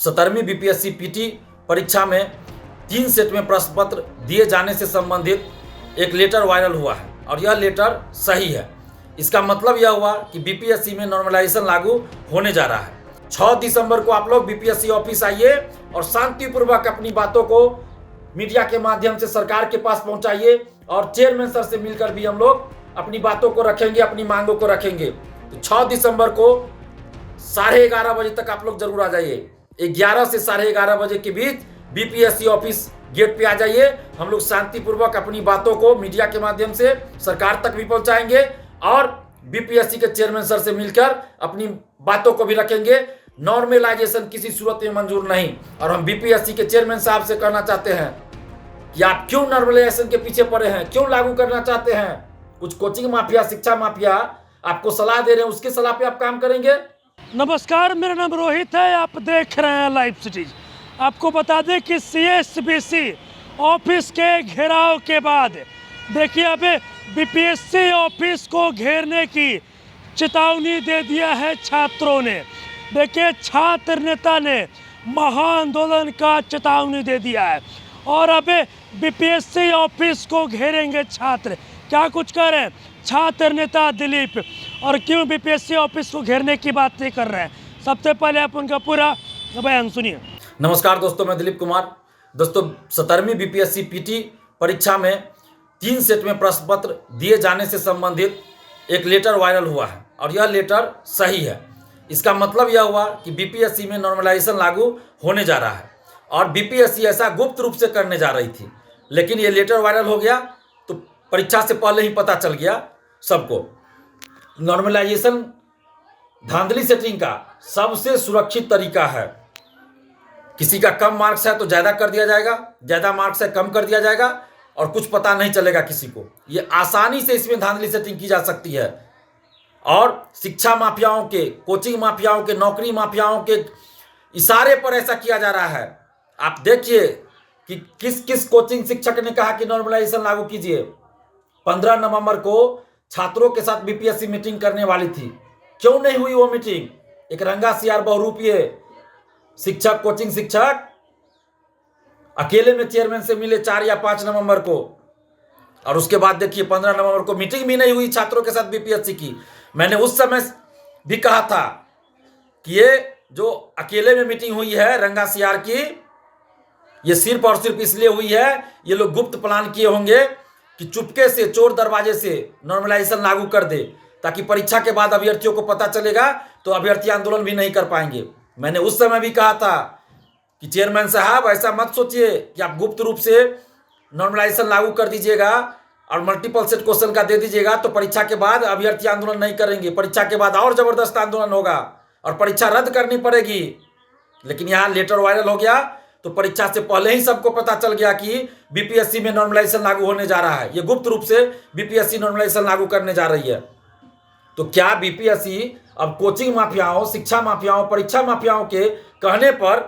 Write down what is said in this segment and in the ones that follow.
17वीं BPSC PT परीक्षा में 3 set में प्रश्न पत्र दिए जाने से संबंधित एक लेटर वायरल हुआ है और यह लेटर सही है। इसका मतलब यह हुआ कि बीपीएससी में नॉर्मलाइजेशन लागू होने जा रहा है। 6 दिसंबर को आप लोग बीपीएससी ऑफिस आइए और शांतिपूर्वक अपनी बातों को मीडिया के माध्यम से सरकार के पास पहुंचाइए और चेयरमैन सर से मिलकर भी हम लोग अपनी बातों को रखेंगे, अपनी मांगों को रखेंगे। तो 6 दिसंबर को 11:30 बजे तक आप लोग जरूर आ जाइए। 11 से 11:30 बजे के बीच बीपीएससी ऑफिस गेट पे आ जाइए। हम लोग शांतिपूर्वक अपनी बातों को मीडिया के माध्यम से सरकार तक भी पहुंचाएंगे और बीपीएससी के चेयरमैन सर से मिलकर अपनी बातों को भी रखेंगे। नॉर्मलाइजेशन किसी सूरत में मंजूर नहीं। और हम बीपीएससी के चेयरमैन साहब से कहना चाहते हैं कि आप क्यों नॉर्मलाइजेशन के पीछे पड़े हैं, क्यों लागू करना चाहते हैं? कुछ कोचिंग माफिया, शिक्षा माफिया आपको सलाह दे रहे हैं, उसकी सलाह पे आप काम करेंगे? नमस्कार, मेरा नाम रोहित है। आप देख रहे हैं लाइव सिटीज। आपको बता दें कि सीएसबीसी ऑफिस के घेराव के बाद देखिए अभी बीपीएससी ऑफिस को घेरने की चेतावनी दे दिया है छात्रों ने। देखिए छात्र नेता ने महाआंदोलन का चेतावनी दे दिया है और अभी बीपीएससी ऑफिस को घेरेंगे छात्र। क्या कुछ कर रहे हैं छात्र नेता दिलीप और क्यों बीपीएससी ऑफिस को घेरने की बात नहीं कर रहे हैं? सबसे पहले आप उनका पूरा बयान सुनिए। नमस्कार दोस्तों, मैं दिलीप कुमार। दोस्तों, 17वीं बीपीएससी पीटी परीक्षा में 3 सेट में प्रश्न पत्र दिए जाने से संबंधित एक लेटर वायरल हुआ है और यह लेटर सही है। इसका मतलब यह हुआ कि बीपीएससी में नॉर्मलाइजेशन लागू होने जा रहा है और बीपीएससी ऐसा गुप्त रूप से करने जा रही थी, लेकिन ये लेटर वायरल हो गया तो परीक्षा से पहले ही पता चल गया सबको। नॉर्मलाइजेशन धांधली सेटिंग का सबसे सुरक्षित तरीका है। किसी का कम मार्क्स है तो ज़्यादा कर दिया जाएगा, ज़्यादा मार्क्स है कम कर दिया जाएगा और कुछ पता नहीं चलेगा किसी को। ये आसानी से इसमें धांधली सेटिंग की जा सकती है और शिक्षा माफियाओं के, कोचिंग माफियाओं के, नौकरी माफियाओं के इशारे पर ऐसा किया जा रहा है। आप देखिए कि किस किस कोचिंग शिक्षक ने कहा कि नॉर्मलाइजेशन लागू कीजिए। 15 नवंबर को छात्रों के साथ बीपीएससी मीटिंग करने वाली थी, क्यों नहीं हुई वो मीटिंग? एक रंगा सियार बहुरूपीय शिक्षक, कोचिंग शिक्षक अकेले में चेयरमैन से मिले 4 या 5 नवंबर को और उसके बाद देखिए 15 नवंबर को मीटिंग भी नहीं हुई छात्रों के साथ बीपीएससी की। मैंने उस समय भी कहा था कि ये जो अकेले में मीटिंग हुई है रंगा सियार की, ये सिर्फ और सिर्फ इसलिए हुई है, ये लोग गुप्त प्लान किए होंगे कि चुपके से चोर दरवाजे से नॉर्मलाइजेशन लागू कर दे, ताकि परीक्षा के बाद अभ्यर्थियों को पता चलेगा तो अभ्यर्थी आंदोलन भी नहीं कर पाएंगे। मैंने उस समय भी कहा था कि चेयरमैन साहब ऐसा मत सोचिए कि आप गुप्त रूप से नॉर्मलाइजेशन लागू कर दीजिएगा और मल्टीपल सेट क्वेश्चन का दे दीजिएगा तो परीक्षा के बाद अभ्यर्थी आंदोलन नहीं करेंगे। परीक्षा के बाद और जबरदस्त आंदोलन होगा और परीक्षा रद्द करनी पड़ेगी। लेकिन यहाँ लेटर वायरल हो गया तो परीक्षा से पहले ही सबको पता चल गया कि बीपीएससी में नॉर्मलाइजेशन लागू होने जा रहा है। ये गुप्त रूप से बीपीएससी नॉर्मलाइजेशन लागू करने जा रही है। तो क्या बीपीएससी अब कोचिंग माफियाओं, शिक्षा माफियाओं, परीक्षा माफियाओं के कहने पर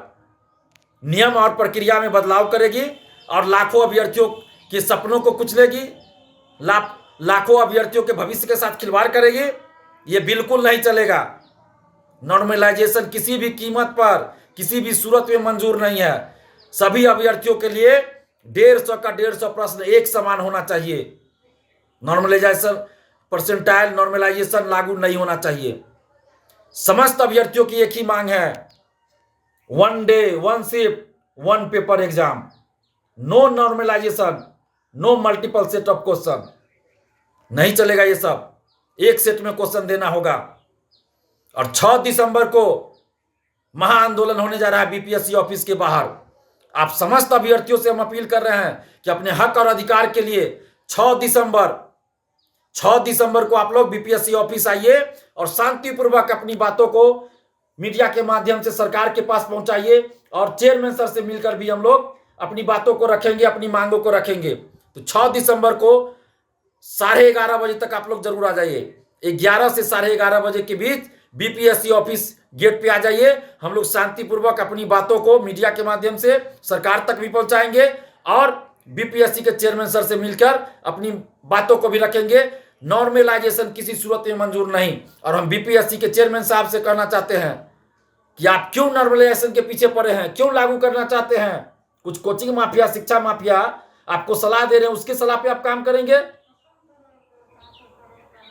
नियम और प्रक्रिया में बदलाव करेगी और लाखों अभ्यर्थियों के सपनों को कुचलेगी, लाखों अभ्यर्थियों के भविष्य के साथ खिलवाड़ करेगी? ये बिल्कुल नहीं चलेगा। नॉर्मलाइजेशन किसी भी कीमत पर, किसी भी सूरत में मंजूर नहीं है। सभी अभ्यर्थियों के लिए 150 का 150 प्रश्न एक समान होना चाहिए। नॉर्मलाइजेशन परसेंटाइल नॉर्मलाइजेशन लागू नहीं होना चाहिए। समस्त अभ्यर्थियों की एक ही मांग है, 1 day 1 shift 1 paper exam. No normalisation, no multiple set of question. नहीं चलेगा ये सब, एक सेट में क्वेश्चन देना होगा। और 6 दिसंबर को महाआंदोलन होने जा रहा है बीपीएससी ऑफिस के बाहर। आप समस्त अभ्यर्थियों से हम अपील कर रहे हैं कि अपने हक और अधिकार के लिए 6 दिसंबर को आप लोग बीपीएससी ऑफिस आइए और शांतिपूर्वक अपनी बातों को मीडिया के माध्यम से सरकार के पास पहुंचाइए और चेयरमैन सर से मिलकर भी हम लोग अपनी बातों को रखेंगे, अपनी मांगों को रखेंगे। तो 6 दिसंबर को 11:30 बजे तक आप लोग जरूर आ जाइए। 11 से 11:30 बजे के बीच बीपीएससी ऑफिस गेट पे आ जाइए। हम लोग शांतिपूर्वक अपनी बातों को मीडिया के माध्यम से सरकार तक भी पहुंचाएंगे और बीपीएससी के चेयरमैन सर से मिलकर अपनी बातों को भी रखेंगे। नॉर्मलाइजेशन किसी सूरत में मंजूर नहीं। और हम बीपीएससी के चेयरमैन साहब से कहना चाहते हैं कि आप क्यों नॉर्मलाइजेशन के पीछे पड़े हैं, क्यों लागू करना चाहते हैं। कुछ कोचिंग माफिया, शिक्षा माफिया आपको सलाह दे रहे हैं, उसकी सलाह पे आप काम करेंगे।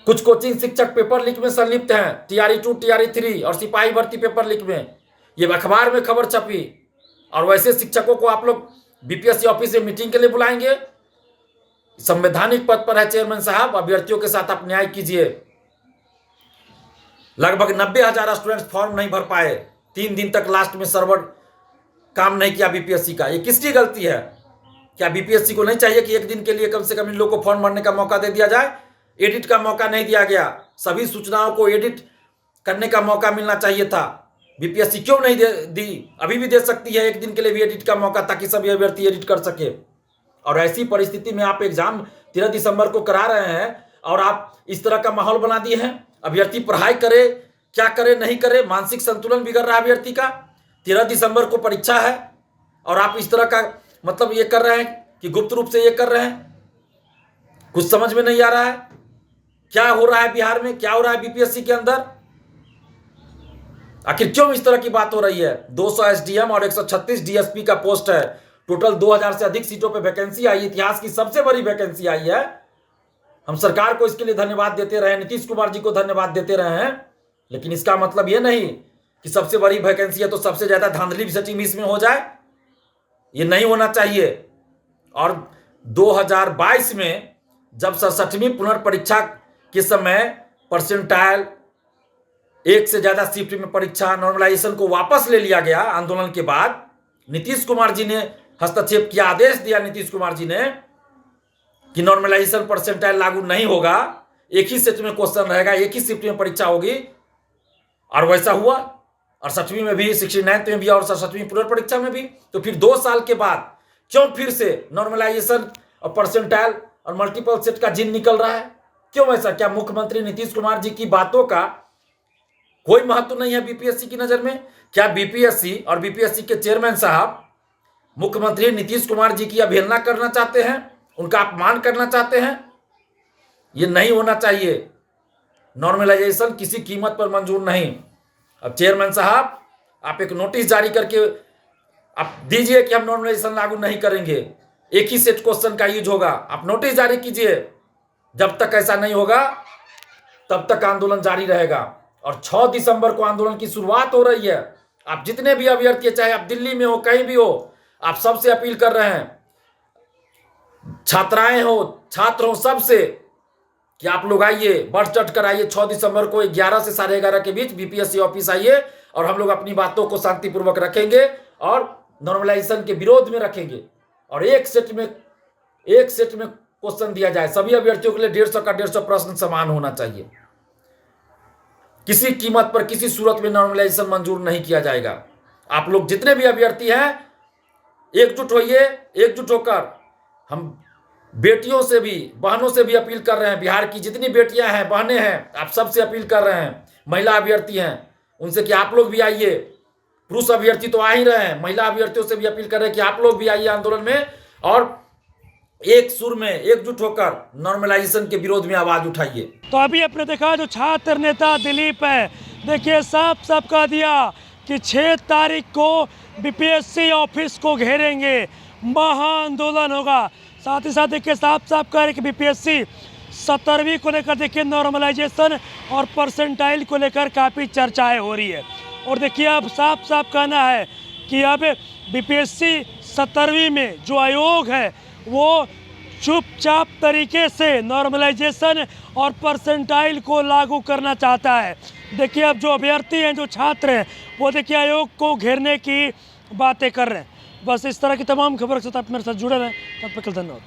कुछ कोचिंग शिक्षक पेपर लीक में संलिप्त हैं, TRE 2, TRE 3 और सिपाही भर्ती पेपर लीक में। ये अखबार में खबर छपी, और वैसे शिक्षकों को आप लोग BPSC ऑफिस में मीटिंग के लिए बुलाएंगे। संवैधानिक पद पर है चेयरमैन साहब, अभ्यर्थियों के साथ आप न्याय कीजिए। लगभग 90,000 स्टूडेंट्स फॉर्म नहीं भर पाए, 3 दिन तक लास्ट में सर्वर काम नहीं किया BPSC का। ये किसकी गलती है? क्या BPSC को नहीं चाहिए कि एक दिन के लिए कम से कम इन लोगों को फॉर्म भरने का मौका दे दिया जाए? एडिट का मौका नहीं दिया गया, सभी सूचनाओं को एडिट करने का मौका मिलना चाहिए था। BPSC क्यों नहीं दी? अभी भी दे सकती है एक दिन के लिए भी एडिट का मौका, ताकि सभी अभ्यर्थी एडिट कर सके। और ऐसी परिस्थिति में आप एग्जाम 13 दिसंबर को करा रहे हैं और आप इस तरह का माहौल बना दिए हैं। अभ्यर्थी पढ़ाई करे, क्या करे नहीं करे, मानसिक संतुलन बिगड़ रहा है अभ्यर्थी का। 13 दिसंबर को परीक्षा है और आप इस तरह का मतलब ये कर रहे हैं कि गुप्त रूप से ये कर रहे हैं। कुछ समझ में नहीं आ रहा है क्या हो रहा है बिहार में, क्या हो रहा है BPSC के अंदर। आखिर क्यों इस तरह की बात हो रही है? 200 SDM और 136 DSP का पोस्ट है। टोटल 2000 से अधिक सीटों पे वैकेंसी आई, इतिहास की सबसे बड़ी वैकेंसी आई है। हम सरकार को इसके लिए धन्यवाद देते रहे, नीतीश कुमार जी को धन्यवाद देते रहे हैं, लेकिन इसका मतलब ये नहीं कि सबसे बड़ी वैकेंसी है तो सबसे ज्यादा धांधली भी सचिव इसमें हो जाए। ये नहीं होना चाहिए। और 2022 में जब 67वीं पुनर्परीक्षा के समय परसेंटाइल 1 से ज्यादा शिफ्ट में परीक्षा नॉर्मलाइजेशन को वापस ले लिया गया आंदोलन के बाद, नीतीश कुमार जी ने हस्तक्षेप किया, आदेश दिया नीतीश कुमार जी ने कि नॉर्मलाइजेशन परसेंटाइल लागू नहीं होगा, एक ही सेट में क्वेश्चन रहेगा, एक ही शिफ्ट में परीक्षा होगी। और वैसा हुआ, 68वीं में भी, 69th में भी और 67वीं पुनर्परीक्षा में भी। तो फिर 2 साल के बाद क्यों फिर से नॉर्मलाइजेशन और परसेंटाइल और मल्टीपल सेट का जिन निकल रहा है? क्यों ऐसा? क्या मुख्यमंत्री नीतीश कुमार जी की बातों का कोई महत्व नहीं है BPSC की नजर में? क्या BPSC और BPSC के चेयरमैन साहब मुख्यमंत्री नीतीश कुमार जी की अवहेलना करना चाहते हैं, उनका अपमान करना चाहते हैं? ये नहीं होना चाहिए। नॉर्मलाइजेशन किसी कीमत पर मंजूर नहीं। अब चेयरमैन साहब, आप एक नोटिस जारी करके आप दीजिए कि हम नॉर्मलाइजेशन लागू नहीं करेंगे, एक ही सेट क्वेश्चन का यूज होगा। आप नोटिस जारी कीजिए। जब तक ऐसा नहीं होगा तब तक आंदोलन जारी रहेगा। और 6 दिसंबर को आंदोलन की शुरुआत हो रही है। आप जितने भी अभ्यर्थी, चाहे आप दिल्ली में हो, कहीं भी हो, आप सबसे अपील कर रहे हैं, छात्राएं हो, छात्र हो, सबसे, कि आप लोग आइए, बढ़ चढ़ कर आइए। 6 दिसंबर को 11 से 11:30 के बीच BPSC ऑफिस आइए और हम लोग अपनी बातों को शांतिपूर्वक रखेंगे और नॉर्मलाइजेशन के विरोध में रखेंगे। और एक सेट में क्वेश्चन दिया जाए। सभी अभ्यर्थियों के लिए 150 का 150 प्रश्न समान होना चाहिए। किसी कीमत पर, किसी सूरत में नॉर्मलाइजेशन मंजूर नहीं किया जाएगा। आप लोग जितने भी अभ्यर्थी हैं, एकजुट होइए। एकजुट होकर हम बेटियों से भी, बहनों से भी अपील कर रहे हैं। बिहार की जितनी बेटियां हैं, बहनें हैं, आप सबसे अपील कर रहे हैं। महिला अभ्यर्थी हैं, उनसे कि आप लोग भी आइए। पुरुष अभ्यर्थी तो आ ही रहे हैं, महिला अभ्यर्थियों से भी अपील कर रहे हैं कि आप लोग भी आइए आंदोलन में और एक सुर में एकजुट होकर नॉर्मलाइजेशन के विरोध में आवाज उठाइए। तो अभी आपने देखा जो छात्र नेता दिलीप है, देखिए साफ साफ कह दिया कि 6 तारीख को BPSC ऑफिस को घेरेंगे, महाआंदोलन होगा। साथ ही साथ देखिए साफ साफ कह रहे कि BPSC 17वीं को लेकर देखिए नॉर्मलाइजेशन और परसेंटाइल को लेकर काफ़ी चर्चाएं हो रही है। और देखिए अब साफ साफ कहना है कि अब BPSC 17वीं में जो आयोग है वो चुपचाप तरीके से नॉर्मलाइजेशन और परसेंटाइल को लागू करना चाहता है। देखिए अब जो अभ्यर्थी हैं, जो छात्र हैं, वो देखिए आयोग को घेरने की बातें कर रहे हैं। बस इस तरह की तमाम खबर के साथ आप मेरे साथ जुड़े रहें। तब तक धन्यवाद।